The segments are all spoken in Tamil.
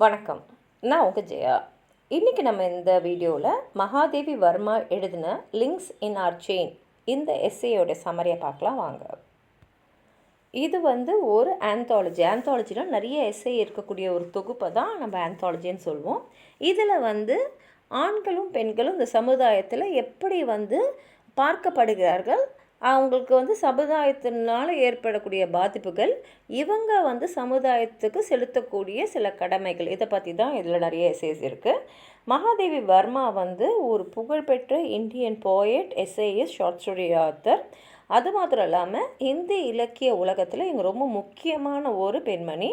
வணக்கம். நான் உங்கள் ஜெயா. இன்றைக்கி நம்ம இந்த வீடியோவில் மகாதேவி வர்மா எழுதின லிங்க்ஸ் இன் ஆர் செயின் இந்த எஸ்ஏயோட சம்மரியை பார்க்கலாம் வாங்க. இது ஒரு ஆந்தாலஜினா நிறைய எஸ்ஏ இருக்கக்கூடிய ஒரு தொகுப்பை தான் நம்ம ஆந்தாலஜின்னு சொல்லுவோம். இதில் ஆண்களும் பெண்களும் இந்த சமுதாயத்தில் எப்படி பார்க்கப்படுகிறார்கள், அவங்களுக்கு சமுதாயத்தினால் ஏற்படக்கூடிய பாதிப்புகள், இவங்க சமுதாயத்துக்கு செலுத்தக்கூடிய சில கடமைகள், இதை பற்றி தான் இதில் நிறைய எஸ்ஏஸ் இருக்குது. மகாதேவி வர்மா ஒரு புகழ்பெற்ற Indian poet, SAS, short story author. அது மாத்திரம் இல்லாமல் இந்திய இலக்கிய உலகத்தில் இவங்க ரொம்ப முக்கியமான ஒரு பெண்மணி.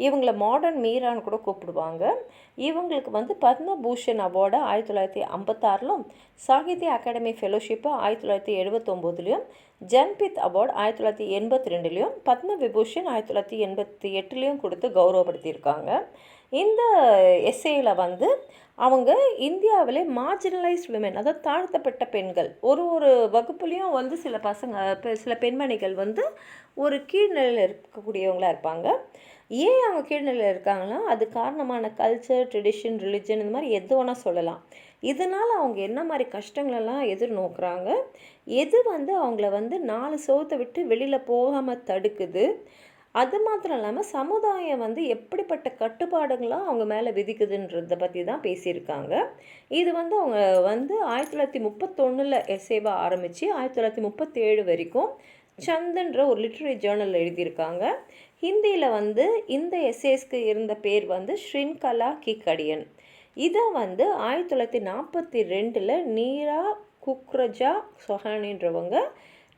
இவங்களை மாடர்ன் மீரான்னு கூட கூப்பிடுவாங்க. இவங்களுக்கு பத்மபூஷன் அவார்டு 1956லும், சாகித்ய அகாடமி ஃபெலோஷிப்பு 1979லையும், ஜன்பித் அவார்டு 1982லையும், பத்ம விபூஷன் 1988லையும் கொடுத்து கௌரவப்படுத்தியிருக்காங்க. இந்த எஸ்ஏயில் அவங்க இந்தியாவிலே மார்ஜினலைஸ்ட் விமென், அதாவது தாழ்த்தப்பட்ட பெண்கள், ஒரு வகுப்புலேயும் சில பெண்மணிகள் ஒரு கீழ்நிலையில் இருக்கக்கூடியவங்களாக இருப்பாங்க. ஏன் அவங்க கீழ்நிலையில் இருக்காங்கன்னா, அது காரணமான கல்ச்சர், ட்ரெடிஷன், ரிலிஜன், இந்த மாதிரி எது வேணால் சொல்லலாம். இதனால் அவங்க என்ன மாதிரி கஷ்டங்களெல்லாம் எதிர்நோக்குறாங்க, எது அவங்கள 4 செவத்தை விட்டு வெளியில் போகாமல் தடுக்குது, அது மாத்திரம் இல்லாமல் சமுதாயம் எப்படிப்பட்ட கட்டுப்பாடுங்களாக அவங்க மேலே விதிக்குதுன்றதை பற்றி தான் பேசியிருக்காங்க. இது அவங்க 1931 எஸ்ஏவாக ஆரம்பித்து 1937 வரைக்கும் சந்தன்ற ஒரு லிட்ரரி ஜேர்னலில் எழுதியிருக்காங்க. ஹிந்தியில் இந்த எஸ்ஏஸ்க்கு இருந்த பேர் ஸ்ரின்கலா கி கடியன். இதை 1942 நீரா குக்ரஜா சொஹானின்றவங்க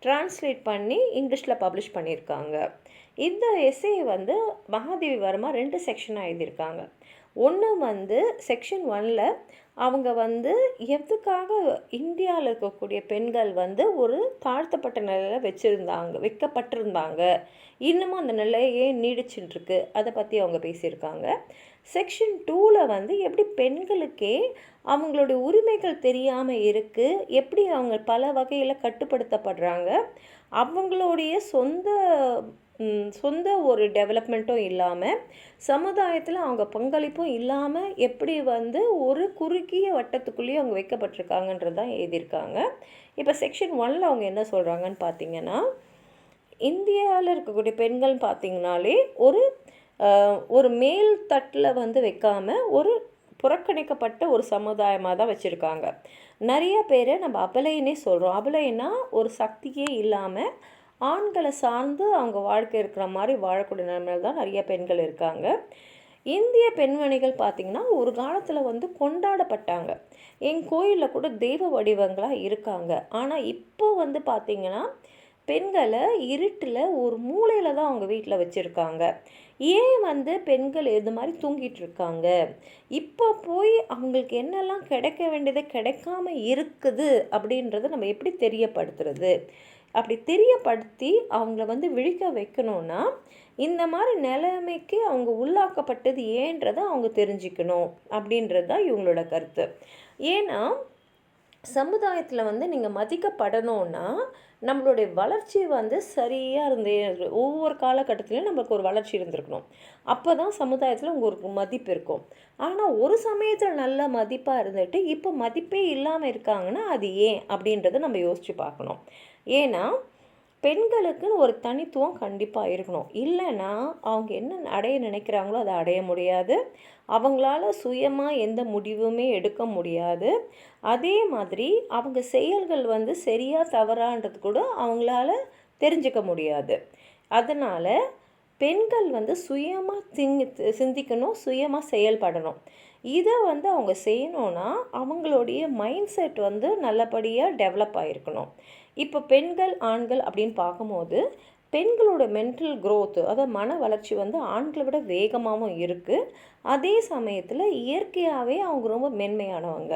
டிரான்ஸ்லேட் பண்ணி இங்கிலீஷில் பப்ளிஷ் பண்ணியிருக்காங்க. இந்த எஸ்ஏ மகாதேவி வர்மா 2 செக்ஷனாக எழுதியிருக்காங்க. ஒன்று செக்ஷன் 1ல் அவங்க எதுக்காக இந்தியாவில் இருக்கக்கூடிய பெண்கள் ஒரு தாழ்த்தப்பட்ட நிலையில் வைக்கப்பட்டிருந்தாங்க, இன்னமும் அந்த நிலையே நீடிச்சுட்டுருக்கு, அதை பற்றி அவங்க பேசியிருக்காங்க. செக்ஷன் 2ல் எப்படி பெண்களுக்கே அவங்களுடைய உரிமைகள் தெரியாமல் இருக்குது, எப்படி அவங்க பல வகையில் கட்டுப்படுத்தப்படுறாங்க, அவங்களுடைய சொந்த ஒரு டெவலப்மெண்ட்டும் இல்லாமல், சமுதாயத்தில் அவங்க பங்களிப்பும் இல்லாமல், எப்படி ஒரு குறுகிய வட்டத்துக்குள்ளேயே அவங்க வைக்கப்பட்டிருக்காங்கன்றது தான் எழுதியிருக்காங்க. இப்போ செக்ஷன் 1ல் அவங்க என்ன சொல்கிறாங்கன்னு பார்த்தீங்கன்னா, இந்தியாவில் இருக்கக்கூடிய பெண்கள் பார்த்திங்கனாலே ஒரு மேல் தட்டில் வைக்காமல் ஒரு புறக்கணிக்கப்பட்ட ஒரு சமுதாயமாக தான் வச்சுருக்காங்க. நிறைய பேரை நம்ம அபலைன்னே சொல்கிறோம். அபலைன்னா ஒரு சக்தியே இல்லாமல் ஆண்களை சார்ந்து அவங்க வாழ்க்கை இருக்கிற மாதிரி வாழக்கூடிய நிலைமையில் தான் நிறைய பெண்கள் இருக்காங்க. இந்திய பெண்மணிகள் பார்த்திங்கன்னா ஒரு காலத்தில் கொண்டாடப்பட்டாங்க. எங்கள் கோயிலில் கூட தெய்வ வடிவங்களாக இருக்காங்க. ஆனால் இப்போ பார்த்திங்கன்னா பெண்களை இருட்டில் ஒரு மூலையில் தான் அவங்க வீட்டில் வச்சுருக்காங்க. ஏன் பெண்கள் இது மாதிரி தூங்கிட்டு இருக்காங்க, இப்போ போய் அவங்களுக்கு என்னெல்லாம் கிடைக்க வேண்டியது கிடைக்காம இருக்குது அப்படின்றத நம்ம எப்படி தெரியப்படுத்துறது? அப்படி தெரியப்படுத்தி அவங்கள விழிக்க வைக்கணும்னா, இந்த மாதிரி நிலைமைக்கு அவங்க உள்ளாக்கப்பட்டது ஏன்றதை அவங்க தெரிஞ்சுக்கணும் அப்படின்றது தான் இவங்களோட கருத்து. ஏன்னா சமுதாயத்தில் நீங்கள் மதிக்கப்படணும்னா நம்மளுடைய வளர்ச்சி சரியாக ஒவ்வொரு காலகட்டத்திலையும் நம்மளுக்கு ஒரு வளர்ச்சி இருந்திருக்கணும். அப்போ தான் சமுதாயத்தில் உங்களுக்கு ஒரு மதிப்பு இருக்கும். ஆனால் ஒரு சமயத்தில் நல்ல மதிப்பாக இருந்துட்டு இப்போ மதிப்பே இல்லாமல் இருக்காங்கன்னா அது ஏன் அப்படின்றத நம்ம யோசித்து பார்க்கணும். ஏன்னா பெண்களுக்குன்னு ஒரு தனித்துவம் கண்டிப்பாக இருக்கணும். இல்லைன்னா அவங்க என்ன அடைய நினைக்கிறாங்களோ அதை அடைய முடியாது. அவங்களால சுயமாக எந்த முடிவுமே எடுக்க முடியாது. அதே மாதிரி அவங்க செயல்கள் சரியாக தவறான்றது கூட அவங்களால தெரிஞ்சுக்க முடியாது. அதனால் பெண்கள் சுயமாக சிந்திக்கணும், சுயமாக செயல்படணும். இதை அவங்க செய்யணுன்னா அவங்களுடைய மைண்ட் செட் நல்லபடியாக டெவலப் ஆகிருக்கணும். இப்போ பெண்கள் ஆண்கள் அப்படின்னு பார்க்கும்போது பெண்களோட மென்டல் க்ரோத்து, அதாவது மன வளர்ச்சி ஆண்களை விட வேகமாகவும் இருக்குது. அதே சமயத்தில் இயற்கையாகவே அவங்க ரொம்ப மென்மையானவங்க.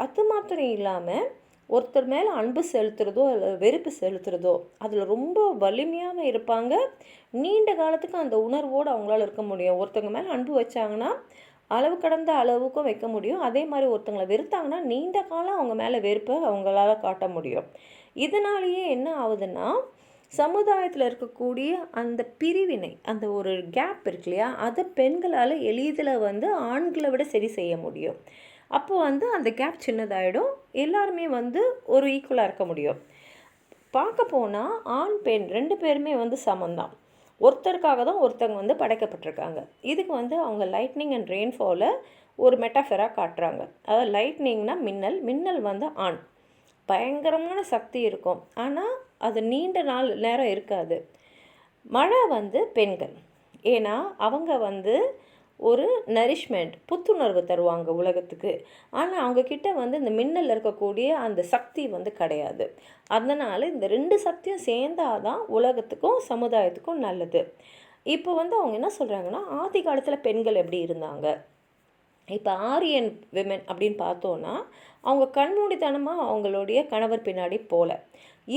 அது மாத்திரம் இல்லாமல் ஒருத்தர் மேலே அன்பு செலுத்துகிறதோ இல்லை வெறுப்பு செலுத்துகிறதோ அதில் ரொம்ப வலிமையாக இருப்பாங்க. நீண்ட காலத்துக்கு அந்த உணர்வோடு அவங்களால இருக்க முடியும். ஒருத்தவங்க மேலே அன்பு வச்சாங்கன்னா அளவு கடந்த அளவுக்கும் வைக்க முடியும். அதே மாதிரி ஒருத்தங்களை வெறுத்தாங்கன்னா நீண்ட காலம் அவங்க மேலே வெறுப்பை அவங்களால காட்ட முடியும். இதனாலேயே என்ன ஆகுதுன்னா சமுதாயத்தில் இருக்கக்கூடிய அந்த பிரிவினை, அந்த ஒரு கேப் இருக்கு இல்லையா, அதை பெண்களால் எளிதில் வந்து ஆண்களை விட சரி செய்ய முடியும். அப்போது வந்து அந்த கேப் சின்னதாகிடும், எல்லாருமே வந்து ஒரு ஈக்குவலாக இருக்க முடியும். பார்க்க போனால் ஆண் பெண் 2 பேருமே வந்து சமந்தான். ஒருத்தருக்காக தான் ஒருத்தங்க வந்து படைக்கப்பட்டிருக்காங்க. இதுக்கு வந்து அவங்க லைட்னிங் அண்ட் ரெயின்ஃபாலை ஒரு மெட்டாஃபராக காட்டுறாங்க. அதாவது லைட்னிங்னா மின்னல், மின்னல் வந்து ஆண், பயங்கரமான சக்தி இருக்கும், ஆனால் அது நீண்ட நாள் நேரம் இருக்காது. மழை வந்து பெண்கள், ஏன்னா அவங்க வந்து ஒரு நரிஷ்மெண்ட், புத்துணர்வு தருவாங்க உலகத்துக்கு. ஆனால் அவங்கக்கிட்ட வந்து இந்த மின்னல் இருக்கக்கூடிய அந்த சக்தி வந்து கிடையாது. அதனால் இந்த 2 சக்தியும் சேர்ந்தாதான் உலகத்துக்கும் சமுதாயத்துக்கும் நல்லது. இப்போ வந்து அவங்க என்ன சொல்கிறாங்கன்னா, ஆதி காலத்தில் பெண்கள் எப்படி இருந்தாங்க, இப்போ ஆரியன் விமென் அப்படின்னு பார்த்தோன்னா, அவங்க கண்மூடித்தனமாக அவங்களுடைய கணவர் பின்னாடி போகல,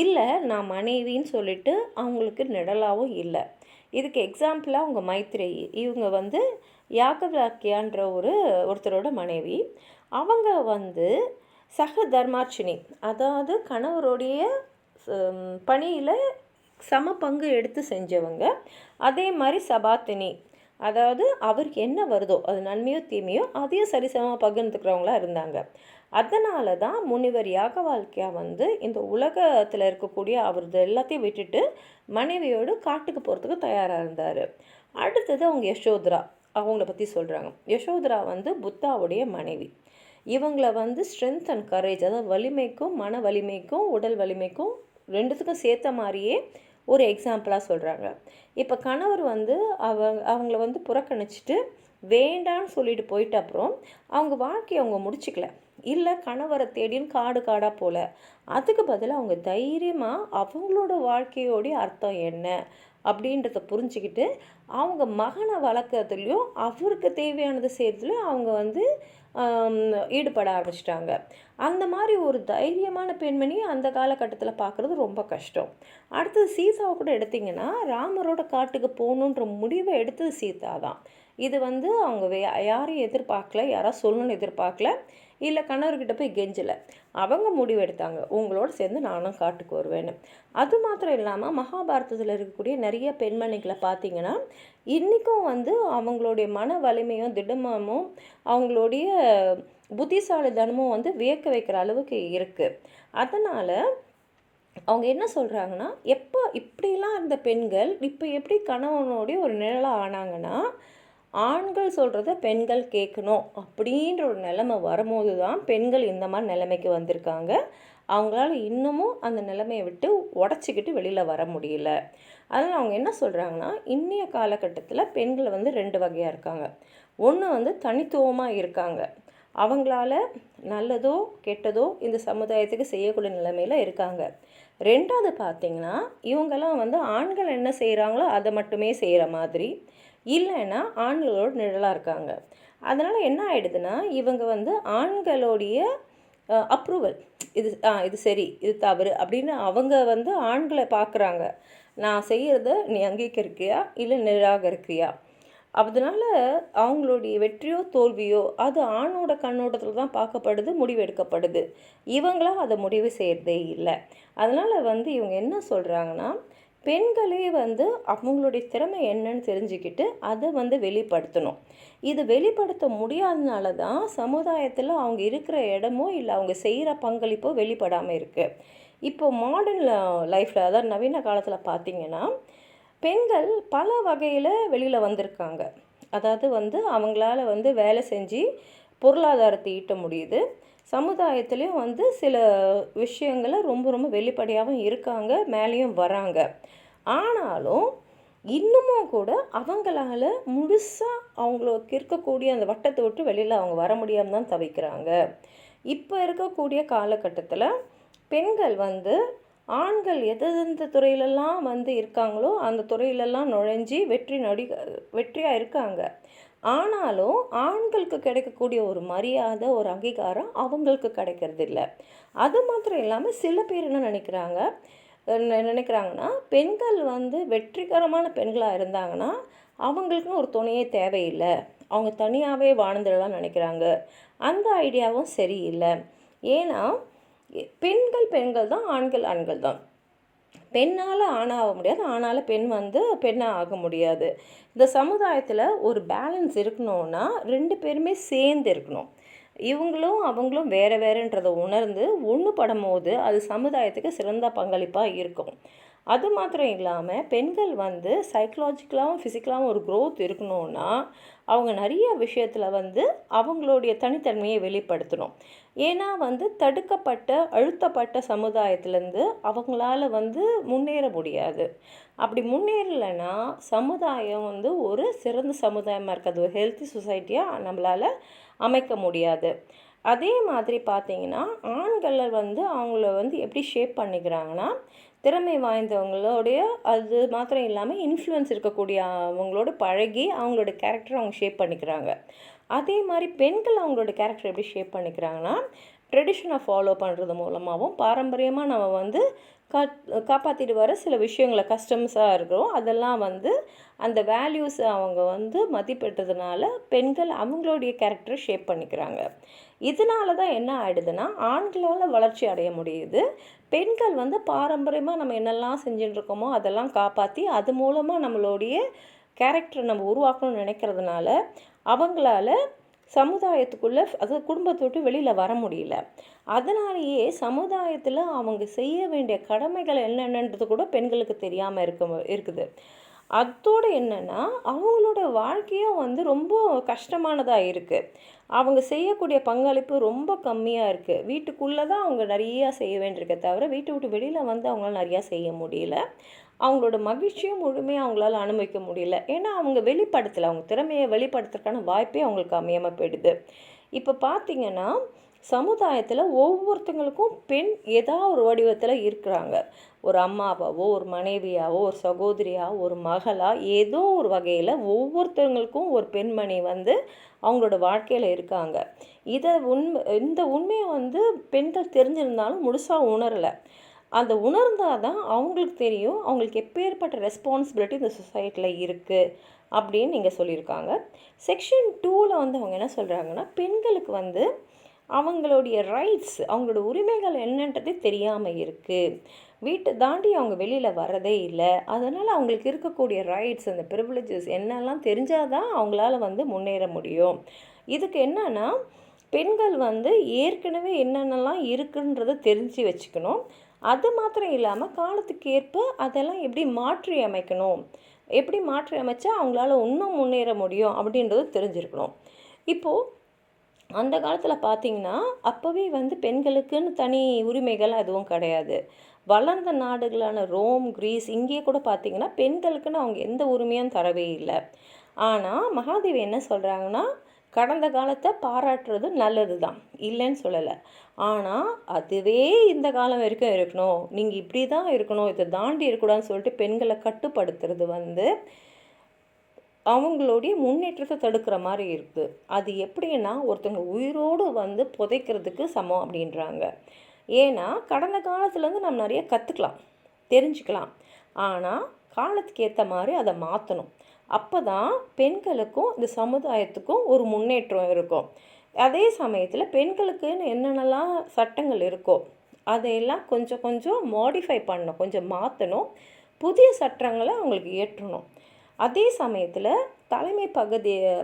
இல்லை நான் மனைவின்னு சொல்லிட்டு அவங்களுக்கு நிழலாகவும் இல்லை. இதுக்கு எக்ஸாம்பிளாக அவங்க மைத்ரேயி, இவங்க வந்து யாகவாக்கியான்ற ஒருத்தரோட மனைவி. அவங்க வந்து சக தர்மார்ச்சினி, அதாவது கணவருடைய பணியில் சம பங்கு எடுத்து செஞ்சவங்க. அதே மாதிரி சபாத்தினி, அதாவது அவருக்கு என்ன வருதோ அது நன்மையோ தீமையோ அதையும் சரிசமமாக பகிர்ந்துக்கிறவங்களா இருந்தாங்க. அதனால தான் முனிவர் யாகவாக்கியா வந்து இந்த உலகத்தில் இருக்கக்கூடிய அவரது எல்லாத்தையும் விட்டுட்டு மனைவியோடு காட்டுக்கு போகிறதுக்கு தயாராக இருந்தார். அடுத்தது அவங்க யசோதரா, அவங்கள பற்றி சொல்கிறாங்க. யசோதரா வந்து புத்தாவுடைய மனைவி. இவங்கள வந்து ஸ்ட்ரென்த் அண்ட் கரேஜ், அதாவது வலிமைக்கும் மன வலிமைக்கும் உடல் வலிமைக்கும் ரெண்டுத்துக்கும் சேர்த்த மாதிரியே ஒரு எக்ஸாம்பிளாக சொல்கிறாங்க. இப்போ கணவர் வந்து அவங்கள வந்து புறக்கணிச்சிட்டு வேண்டான்னு சொல்லிட்டு போயிட்ட அப்புறம் அவங்க வாழ்க்கையை அவங்க முடிச்சுக்கல, இல்லை கணவரை தேடின்னு காடு காடாக போல. அதுக்கு பதிலாக அவங்க தைரியமாக அவங்களோட வாழ்க்கையோடைய அர்த்தம் என்ன அப்படின்றத புரிஞ்சுக்கிட்டு அவங்க மகனை வளர்க்குறதுலையும் அவருக்கு தேவையானதை செய்கிறதுலையும் அவங்க வந்து ஈடுபட ஆரம்பிச்சிட்டாங்க. அந்த மாதிரி ஒரு தைரியமான பெண்மணி அந்த காலகட்டத்தில் பார்க்குறது ரொம்ப கஷ்டம். அடுத்தது சீதாவை கூட எடுத்திங்கன்னா, ராமரோட காட்டுக்கு போகணுன்ற முடிவை எடுத்தது சீதா தான். இது வந்து அவங்க யாரையும் எதிர்பார்க்கல, யாராவது சொல்லணும்னு எதிர்பார்க்கல, இல்லை கணவர்கிட்ட போய் கெஞ்சலை. அவங்க முடிவு எடுத்தாங்க, உங்களோட சேர்ந்து நானும் காட்டுக்கு வருவேன்னு. அது மாத்திரம் இல்லாமல் மகாபாரதத்தில் இருக்கக்கூடிய நிறைய பெண்மணிகளை பார்த்திங்கன்னா, இன்றைக்கும் வந்து அவங்களுடைய மன வலிமையும் திடமும் அவங்களுடைய புத்திசாலித்தனமும் வந்து வியக்க வைக்கிற அளவுக்கு இருக்குது. அதனால் அவங்க என்ன சொல்கிறாங்கன்னா, எப்போ இப்படிலாம் இருந்த பெண்கள் இப்போ எப்படி கணவனுடைய ஒரு நிழலாக ஆனாங்கன்னா, ஆண்கள் சொல்கிறத பெண்கள் கேட்கணும் அப்படின்ற ஒரு நிலைமை வரும்போது தான் பெண்கள் இந்த மாதிரி நிலைமைக்கு வந்திருக்காங்க. அவங்களால இன்னமும் அந்த நிலைமையை விட்டு உடச்சிக்கிட்டு வெளியில் வர முடியல. அதனால் அவங்க என்ன சொல்கிறாங்கன்னா, இன்றைய காலகட்டத்தில் பெண்கள் வந்து 2 வகையாக இருக்காங்க. ஒன்று வந்து தனித்துவமாக இருக்காங்க, அவங்களால நல்லதோ கெட்டதோ இந்த சமுதாயத்துக்கு செய்யக்கூடிய நிலைமையில் இருக்காங்க. 2வது பார்த்திங்கன்னா, இவங்கெல்லாம் வந்து ஆண்கள் என்ன செய்கிறாங்களோ அதை மட்டுமே செய்கிற மாதிரி, இல்லைன்னா ஆண்களோட நிழலாக இருக்காங்க. அதனால் என்ன ஆகிடுதுன்னா, இவங்க வந்து ஆண்களுடைய அப்ரூவல், இது சரி இது தவறு அப்படின்னு அவங்க வந்து ஆண்களை பார்க்குறாங்க. நான் செய்கிறத நீ அங்கீகரிக்கிறியா இல்லை நிராகரிக்கிறியா? அதனால் அவங்களுடைய வெற்றியோ தோல்வியோ அது ஆணோட கண்ணோட்டத்தில் தான் பார்க்கப்படுது, முடிவு எடுக்கப்படுது. இவங்களாம் அதை முடிவு செய்கிறதே இல்லை. அதனால் வந்து இவங்க என்ன சொல்கிறாங்கன்னா, பெண்களே வந்து அவங்களுடைய திறமை என்னன்னு தெரிஞ்சுக்கிட்டு அதை வந்து வெளிப்படுத்தணும். இது வெளிப்படுத்த முடியாதனால தான் சமுதாயத்தில் அவங்க இருக்கிற இடமோ இல்லை அவங்க செய்கிற பங்களிப்போ வெளிப்படாமல் இருக்குது. இப்போ மாடர்ன் லைஃப்பில், அதாவது நவீன காலத்தில் பார்த்திங்கன்னா, பெண்கள் பல வகையில் வெளியில் வந்திருக்காங்க. அதாவது வந்து அவங்களால வந்து வேலை செஞ்சு பொருளாதாரத்தை ஈட்ட முடியுது. சமுதாயத்துலேயும் வந்து சில விஷயங்களை ரொம்ப ரொம்ப வெளிப்படையாகவும் இருக்காங்க, மேலேயும் வராங்க. ஆனாலும் இன்னமும் கூட அவங்களால முழுசாக அவங்களுக்கு இருக்கக்கூடிய அந்த வட்டத்தை விட்டு வெளியில் அவங்க வர முடியாமல் தான் தவிக்கிறாங்க. இப்போ இருக்கக்கூடிய காலகட்டத்தில் பெண்கள் வந்து ஆண்கள் எந்தெந்த துறையிலெல்லாம் வந்து இருக்காங்களோ அந்த துறையிலெல்லாம் நுழைஞ்சி வெற்றியாக இருக்காங்க. ஆனாலும் ஆண்களுக்கு கிடைக்கக்கூடிய ஒரு மரியாதை, ஒரு அங்கீகாரம் அவங்களுக்கு கிடைக்கிறது இல்லை. அது மாத்திரம் இல்லாமல் சில பேர் என்ன நினைக்கிறாங்கன்னா, பெண்கள் வந்து வெற்றிகரமான பெண்களாக இருந்தாங்கன்னா அவங்களுக்குன்னு ஒரு துணையே தேவையில்லை, அவங்க தனியாகவே வாழ்ந்துடலாம்னு நினைக்கிறாங்க. அந்த ஐடியாவும் சரியில்லை. ஏன்னா பெண்கள் தான், ஆண்கள் தான். பெண்ணால் ஆணாக முடியாது, ஆணால் பெண் வந்து பெண்ணாக ஆக முடியாது. இந்த சமுதாயத்தில் ஒரு பேலன்ஸ் இருக்கணும்னா 2 பேருமே சேர்ந்து இருக்கணும். இவங்களும் அவங்களும் வேறு வேறுன்றதை உணர்ந்து ஒன்றுபடும்போது அது சமுதாயத்துக்கு சிறந்த பங்களிப்பாக இருக்கும். அது மாத்திரம் இல்லாமல் பெண்கள் வந்து சைக்கலாஜிக்கலாகவும் ஃபிசிக்கலாகவும் ஒரு க்ரோத் இருக்கணும்னா அவங்க நிறைய விஷயத்தில் வந்து அவங்களுடைய தனித்தன்மையை வெளிப்படுத்தணும். ஏன்னா வந்து தடுக்கப்பட்ட அழுத்தப்பட்ட சமுதாயத்திலேருந்து அவங்களால வந்து முன்னேற முடியாது. அப்படி முன்னேறலைன்னா சமுதாயம் வந்து ஒரு சிறந்த சமுதாயமாக இருக்காது, ஒரு ஹெல்த்தி சொசைட்டியாக நம்மளால் அமைக்க முடியாது. அதே மாதிரி பார்த்திங்கன்னா ஆண்கள் வந்து அவங்கள வந்து எப்படி ஷேப் பண்ணிக்கிறாங்கன்னா திறமை வாய்ந்தவங்களோடைய அது மாத்திரம் இல்லாமல் இன்ஃப்ளூயன்ஸ் இருக்கக்கூடிய அவங்களோட பழகி அவங்களோட கேரக்டரை அவங்க ஷேப் பண்ணிக்கிறாங்க. அதே மாதிரி பெண்கள் அவங்களோட கேரக்டர் எப்படி ஷேப் பண்ணிக்கிறாங்கன்னா ட்ரெடிஷனை ஃபாலோ பண்ணுறது மூலமாகவும் பாரம்பரியமாக நம்ம வந்து காப்பாற்றிட்டு வர சில விஷயங்களை கஸ்டம்ஸாக இருக்கிறோம், அதெல்லாம் வந்து அந்த வேல்யூஸை அவங்க வந்து மதிப்பிட்டதுனால பெண்கள் அவங்களுடைய கேரக்டரை ஷேப் பண்ணிக்கிறாங்க. இதனால தான் என்ன ஆகிடுதுன்னா ஆண்களால் வளர்ச்சி அடைய முடியுது. பெண்கள் வந்து பாரம்பரியமாக நம்ம என்னெல்லாம் செஞ்சுட்டுருக்கோமோ அதெல்லாம் காப்பாற்றி அது மூலமாக நம்மளுடைய கேரக்டரை நம்ம உருவாக்கணும்னு நினைக்கிறதுனால அவங்களால சமுதாயத்துக்குள்ளே அதாவது குடும்பத்தை விட்டு வெளியில் வர முடியல. அதனாலேயே சமுதாயத்தில் அவங்க செய்ய வேண்டிய கடமைகள் என்னென்னன்றது கூட பெண்களுக்கு தெரியாமல் இருக்குது. அதோடு என்னென்னா அவங்களோட வாழ்க்கையும் வந்து ரொம்ப கஷ்டமானதாக இருக்குது. அவங்க செய்யக்கூடிய பங்களிப்பு ரொம்ப கம்மியாக இருக்குது. வீட்டுக்குள்ளே தான் அவங்க நிறையா செய்ய வேண்டியிருக்க தவிர வீட்டை விட்டு வெளியில் வந்து அவங்களால நிறையா செய்ய முடியல. அவங்களோட மகிழ்ச்சியும் முழுமையாக அவங்களால அனுபவிக்க முடியல. ஏன்னா அவங்க வெளிப்படுத்தலை, அவங்க திறமையை வெளிப்படுத்துறதுக்கான வாய்ப்பே அவங்களுக்கு அமையாமல் போயிடுது. இப்போ பார்த்திங்கன்னா சமுதாயத்தில் ஒவ்வொருத்தங்களுக்கும் பெண் ஏதாவது ஒரு வடிவத்தில் இருக்கிறாங்க. ஒரு அம்மாவாவோ ஒரு மனைவியாவோ ஒரு சகோதரியாவோ ஒரு மகளாக ஏதோ ஒரு வகையில் ஒவ்வொருத்தவங்களுக்கும் ஒரு பெண்மணி வந்து அவங்களோட வாழ்க்கையில் இருக்காங்க. இந்த உண்மையை வந்து பெண்கள் தெரிஞ்சிருந்தாலும் முழுசாக உணரலை. அந்த உணர்ந்தால் தான் அவங்களுக்கு தெரியும் அவங்களுக்கு எப்பேற்பட்ட ரெஸ்பான்சிபிலிட்டி இந்த சொசைட்டியில் இருக்குது அப்படின்னு நீங்கள் சொல்லியிருக்காங்க. செக்ஷன் 2ல் வந்து அவங்க என்ன சொல்கிறாங்கன்னா பெண்களுக்கு வந்து அவங்களுடைய ரைட்ஸ் அவங்களோட உரிமைகள் என்னன்றதே தெரியாமல் இருக்குது. வீட்டை தாண்டி அவங்க வெளியில் வரதே இல்லை. அதனால் அவங்களுக்கு இருக்கக்கூடிய ரைட்ஸ் அந்த ப்ரிவிலேஜஸ் என்னெல்லாம் தெரிஞ்சால் தான் அவங்களால வந்து முன்னேற முடியும். இதுக்கு என்னன்னா பெண்கள் வந்து ஏற்கனவே என்னென்னலாம் இருக்குன்றதை தெரிஞ்சு வச்சுக்கணும். அது மாத்திரம் இல்லாமல் காலத்துக்கு ஏற்ப அதெல்லாம் எப்படி மாற்றி அமைக்கணும், எப்படி மாற்றி அமைச்சா அவங்களால இன்னும் முன்னேற முடியும் அப்படின்றது தெரிஞ்சிருக்கணும். இப்போது அந்த காலத்தில் பார்த்திங்கன்னா அப்போவே வந்து பெண்களுக்குன்னு தனி உரிமைகள் எதுவும் கிடையாது. வளர்ந்த நாடுகளான ரோம், கிரீஸ் இங்கேயே கூட பார்த்திங்கன்னா பெண்களுக்குன்னு அவங்க எந்த உரிமையும் தரவே இல்லை. ஆனால் மகாதேவி என்ன சொல்கிறாங்கன்னா கடந்த காலத்தை பாராட்டுறது நல்லது தான், இல்லைன்னு சொல்லலை. ஆனால் அதுவே இந்த காலம் வரைக்கும் இருக்கணும், நீங்கள் இப்படி தான் இருக்கணும், இதை தாண்டி இருக்கக்கூடாதுன்னு சொல்லிட்டு பெண்களை கட்டுப்படுத்துறது வந்து அவங்களுடைய முன்னேற்றத்தை தடுக்கிற மாதிரி இருக்குது. அது எப்படின்னா ஒருத்தவங்க உயிரோடு வந்து புதைக்கிறதுக்கு சமம் அப்படின்றாங்க. ஏன்னா கடந்த காலத்துலேருந்து நம்ம நிறைய கற்றுக்கலாம், தெரிஞ்சுக்கலாம். ஆனால் காலத்துக்கு ஏற்ற மாதிரி அதை மாற்றணும். அப்போ தான் பெண்களுக்கும் இந்த சமுதாயத்துக்கும் ஒரு முன்னேற்றம் இருக்கும். அதே சமயத்தில் பெண்களுக்குன்னு என்னென்னலாம் சட்டங்கள் இருக்கோ அதையெல்லாம் கொஞ்சம் கொஞ்சம் மாடிஃபை பண்ணணும், கொஞ்சம் மாற்றணும், புதிய சட்டங்களை அவங்களுக்கு ஏற்றணும். அதே சமயத்தில் தலைமை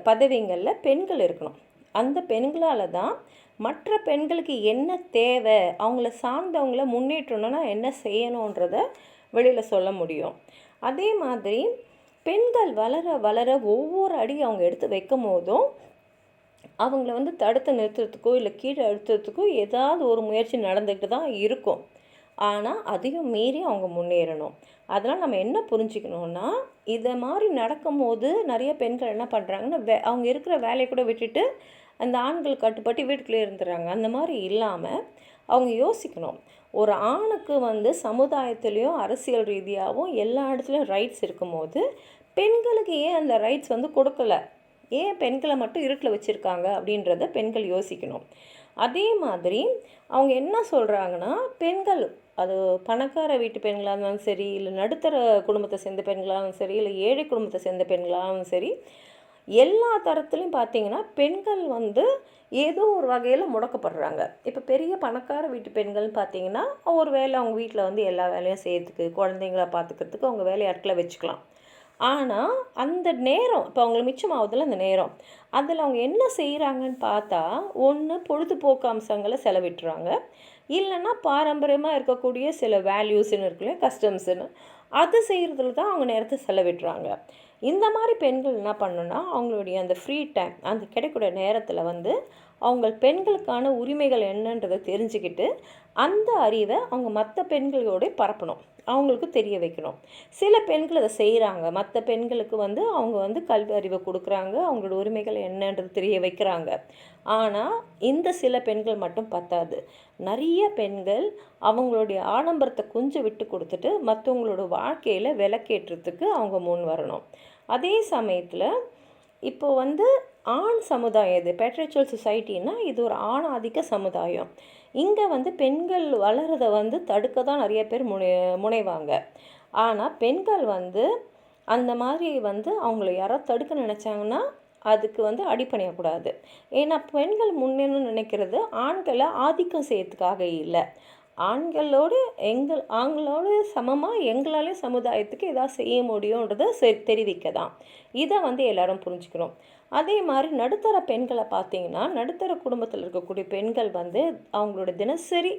பதவிகளில் பெண்கள் இருக்கணும். அந்த பெண்களால் தான் மற்ற பெண்களுக்கு என்ன தேவை, அவங்கள சார்ந்தவங்கள முன்னேற்றணும்னா என்ன செய்யணுன்றதை வெளியில் சொல்ல முடியும். அதே மாதிரி பெண்கள் வளர வளர ஒவ்வொரு அடி அவங்க எடுத்து வைக்கும் போதும் அவங்கள வந்து தடுத்து நிறுத்துறதுக்கோ இல்லை கீழே அழுத்துறதுக்கோ ஏதாவது ஒரு முயற்சி நடந்துக்கிட்டு தான் இருக்கும். ஆனால் அதையும் மீறி அவங்க முன்னேறணும். அதனால் நம்ம என்ன புரிஞ்சுக்கணுன்னா இதை மாதிரி நடக்கும்போது நிறைய பெண்கள் என்ன பண்ணுறாங்கன்னா அவங்க இருக்கிற வேலையை கூட விட்டுட்டு அந்த ஆண்கள் கட்டுப்பட்டு வீட்டுக்குள்ளே இருந்துடுறாங்க. அந்த மாதிரி இல்லாமல் அவங்க யோசிக்கணும், ஒரு ஆணுக்கு வந்து சமுதாயத்துலேயும் அரசியல் ரீதியாகவும் எல்லா இடத்துலையும் ரைட்ஸ் இருக்கும்போது பெண்களுக்கு ஏன் அந்த ரைட்ஸ் வந்து கொடுக்கல, ஏன் பெண்களை மட்டும் இருட்டில் வச்சுருக்காங்க அப்படின்றத பெண்கள் யோசிக்கணும். அதே மாதிரி அவங்க என்ன சொல்கிறாங்கன்னா பெண்கள் அது பணக்கார வீட்டு பெண்களாக இருந்தாலும் சரி, இல்லை நடுத்தர குடும்பத்தை சேர்ந்த பெண்களாகவும் சரி, இல்லை ஏழை குடும்பத்தை சேர்ந்த பெண்களாகவும் சரி, எல்லா தரத்துலையும் பார்த்திங்கன்னா பெண்கள் வந்து ஏதோ ஒரு வகையில் முடக்கப்படுறாங்க. இப்போ பெரிய பணக்கார வீட்டு பெண்கள்னு பார்த்திங்கன்னா ஒரு வேளை அவங்க வீட்டில் வந்து எல்லா வேலையும் செய்யறதுக்கு, குழந்தைங்கள பார்த்துக்கிறதுக்கு அவங்க வேலையாட்களை வச்சுக்கலாம். ஆனால் அந்த நேரம் இப்போ அவங்களுக்கு மிச்சமாகுதுல அந்த நேரம், அதில் அவங்க என்ன செய்கிறாங்கன்னு பார்த்தா, ஒன்று பொழுதுபோக்கு அம்சங்களை செலவிட்டுறாங்க, இல்லைன்னா பாரம்பரியமாக இருக்கக்கூடிய சில வேல்யூஸ்ன்னு இருக்குல்லையா, கஸ்டம்ஸுன்னு அது செய்கிறதுல தான் அவங்க நேரத்தை செலவிடுறாங்க. இந்த மாதிரி பெண்கள் என்ன பண்ணணுன்னா, அவங்களுடைய அந்த ஃப்ரீ டைம் அந்த கிடைக்கூடிய நேரத்தில் வந்து அவங்க பெண்களுக்கான உரிமைகள் என்னன்றதை தெரிஞ்சுக்கிட்டு அந்த அறிவை அவங்க மற்ற பெண்களோட பரப்பணும், அவங்களுக்கு தெரிய வைக்கணும். சில பெண்கள் அதை செய்கிறாங்க, மற்ற பெண்களுக்கு வந்து அவங்க வந்து கல்வி அறிவை கொடுக்குறாங்க, அவங்களோட உரிமைகள் என்னன்றது தெரிய வைக்கிறாங்க. ஆனால் இந்த சில பெண்கள் மட்டும் பத்தாது. நிறைய பெண்கள் அவங்களுடைய ஆடம்பரத்தை கொஞ்சம் விட்டு கொடுத்துட்டு மற்றவங்களோட வாழ்க்கையில் விளக்கேற்றத்துக்கு அவங்க முன் வரணும். அதே சமயத்தில் இப்போ வந்து ஆண் சமுதாயம், இது பேட்ரியார்ச்சல் சொசைட்டின்னா இது ஒரு ஆண் ஆதிக்க சமுதாயம். இங்கே வந்து பெண்கள் வளர்கிறத வந்து தடுக்க தான் நிறைய பேர் முனைவாங்க. ஆனால் பெண்கள் வந்து அந்த மாதிரி வந்து அவங்கள யாராவது தடுக்க நினச்சாங்கன்னா அதுக்கு வந்து அடிப்பணியக்கூடாது. ஏன்னா பெண்கள் முன்னேறணும்னு நினைக்கிறது ஆண்களை ஆதிக்கம் செய்யறதுக்காக இல்லை, ஆண்களோடு சமமாக எங்களாலே சமுதாயத்துக்கு எதாவது செய்ய முடியுன்றதை தெரிவிக்க தான். இதை வந்து எல்லாரும் புரிஞ்சுக்கணும். அதே மாதிரி நடுத்தர பெண்களை பார்த்திங்கன்னா, நடுத்தர குடும்பத்தில் இருக்கக்கூடிய பெண்கள் வந்து அவங்களோட தினசரி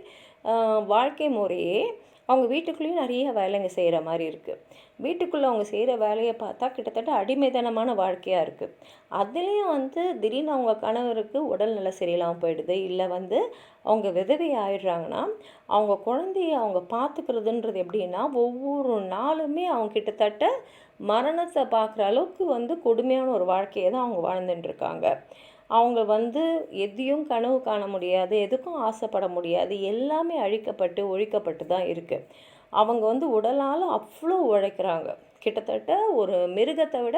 வாழ்க்கை முறையே அவங்க வீட்டுக்குள்ளேயும் நிறைய வேலைங்க செய்கிற மாதிரி இருக்குது. வீட்டுக்குள்ளே அவங்க செய்கிற வேலையை பார்த்தா கிட்டத்தட்ட அடிமைத்தனமான வாழ்க்கையாக இருக்குது. அதுலேயும் வந்து திடீர்னு அவங்க கணவருக்கு உடல்நல சரியில்லாமல் போயிடுது, இல்லை வந்து அவங்க விதவை ஆயிடுறாங்கன்னா அவங்க குழந்தைய அவங்க பார்த்துக்கிறதுன்றது எப்படின்னா ஒவ்வொரு நாளுமே அவங்க கிட்டத்தட்ட மரணத்தை பார்க்குற அளவுக்கு வந்து கொடுமையான ஒரு வாழ்க்கையை தான் அவங்க வாழ்ந்துட்டுருக்காங்க. அவங்க வந்து எதையும் கனவு காண முடியாது, எதுக்கும் ஆசைப்பட முடியாது, எல்லாமே அழிக்கப்பட்டு ஒழிக்கப்பட்டு தான் இருக்குது. அவங்க வந்து உடலால் அவ்வளோ உழைக்கிறாங்க. கிட்டத்தட்ட ஒரு மிருகத்தை விட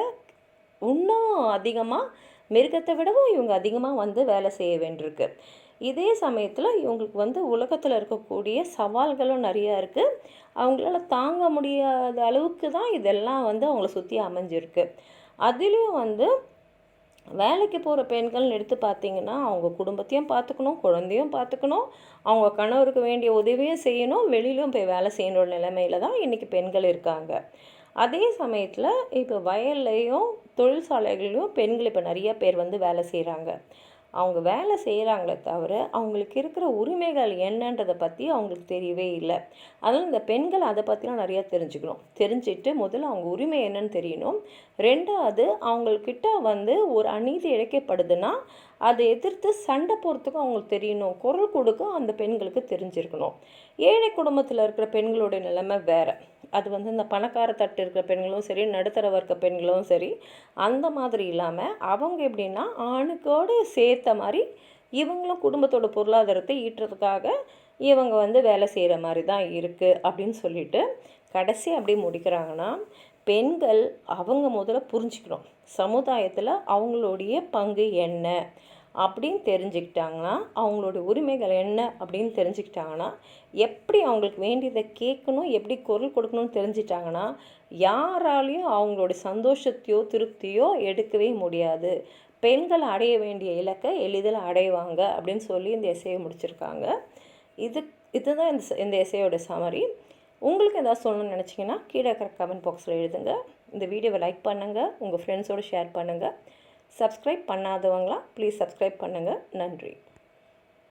இன்னும் அதிகமாக, மிருகத்தை விடவும் இவங்க அதிகமாக வந்து வேலை செய்ய வேண்டியிருக்கு. இதே சமயத்தில் இவங்களுக்கு வந்து உலகத்தில் இருக்கக்கூடிய சவால்களும் நிறையா இருக்குது. அவங்களால தாங்க முடியாத அளவுக்கு தான் இதெல்லாம் வந்து அவங்கள சுற்றி அமைஞ்சிருக்கு. அதுலேயும் வந்து வேலைக்கு போகிற பெண்கள்னு எடுத்து பார்த்திங்கன்னா அவங்க குடும்பத்தையும் பார்த்துக்கணும், குழந்தையும் பார்த்துக்கணும், அவங்க கணவருக்கு வேண்டிய உதவியும் செய்யணும், வெளியிலும் போய் வேலை செய்யணுன்ற நிலைமையில தான் இன்றைக்கி பெண்கள் இருக்காங்க. அதே சமயத்தில் இப்போ வயல்லையும் தொழிற்சாலைகள்லையும் பெண்கள் இப்போ நிறைய பேர் வந்து வேலை செய்கிறாங்க. அவங்க வேலை செய்கிறாங்களே தவிர அவங்களுக்கு இருக்கிற உரிமைகள் என்னன்றதை பற்றி அவங்களுக்கு தெரியவே இல்லை. அதனால் இந்த பெண்கள் அதை பற்றிலாம் நிறையா தெரிஞ்சுக்கணும். தெரிஞ்சுட்டு முதல்ல அவங்க உரிமை என்னன்னு தெரியணும். ரெண்டாவது அவங்கக்கிட்ட வந்து ஒரு அநீதி இழைக்கப்படுதுன்னா அதை எதிர்த்து சண்டை போகிறதுக்கும் அவங்களுக்கு தெரியணும், குரல் கொடுக்க அந்த பெண்களுக்கு தெரிஞ்சிருக்கணும். ஏழை குடும்பத்தில் இருக்கிற பெண்களுடைய நிலைமை வேறு. அது வந்து இந்த பணக்கார தட்டு இருக்கிற பெண்களும் சரி, நடுத்தர வர்க்க பெண்களும் சரி, அந்த மாதிரி இல்லாமல் அவங்க எப்படின்னா ஆணுக்கோடு சேர்த்த மாதிரி இவங்களும் குடும்பத்தோட பொருளாதாரத்தை ஈட்டுறதுக்காக இவங்க வந்து வேலை செய்கிற மாதிரி தான் இருக்குது அப்படின்னு சொல்லிட்டு கடைசி அப்படி முடிக்கிறாங்கன்னா, பெண்கள் அவங்க முதல்ல புரிஞ்சுக்கணும் சமுதாயத்தில் அவங்களுடைய பங்கு என்ன அப்படின்னு தெரிஞ்சுக்கிட்டாங்கன்னா, அவங்களோட உரிமைகள் என்ன அப்படின்னு தெரிஞ்சுக்கிட்டாங்கன்னா, எப்படி அவங்களுக்கு வேண்டியதை கேட்கணும், எப்படி குரல் கொடுக்கணும்னு தெரிஞ்சிட்டாங்கன்னா யாராலையும் அவங்களோட சந்தோஷத்தையோ திருப்தியோ எடுக்கவே முடியாது. பெண்கள் அடைய வேண்டிய இலக்கை எளிதில் அடைவாங்க அப்படின்னு சொல்லி இந்த எஸ்ஸேயை முடிச்சிருக்காங்க. இதுதான் இந்த எஸ்ஸேயோட சமரி. உங்களுக்கு எதாவது சொல்லணும்னு நினச்சிங்கன்னா கீழே இருக்கிற கமெண்ட் பாக்ஸில் எழுதுங்க. இந்த வீடியோவை லைக் பண்ணுங்கள், உங்கள் ஃப்ரெண்ட்ஸோடு ஷேர் பண்ணுங்கள். சப்ஸ்கிரைப் பண்ணாதவங்களா ப்ளீஸ் சப்ஸ்கிரைப் பண்ணுங்கள். நன்றி.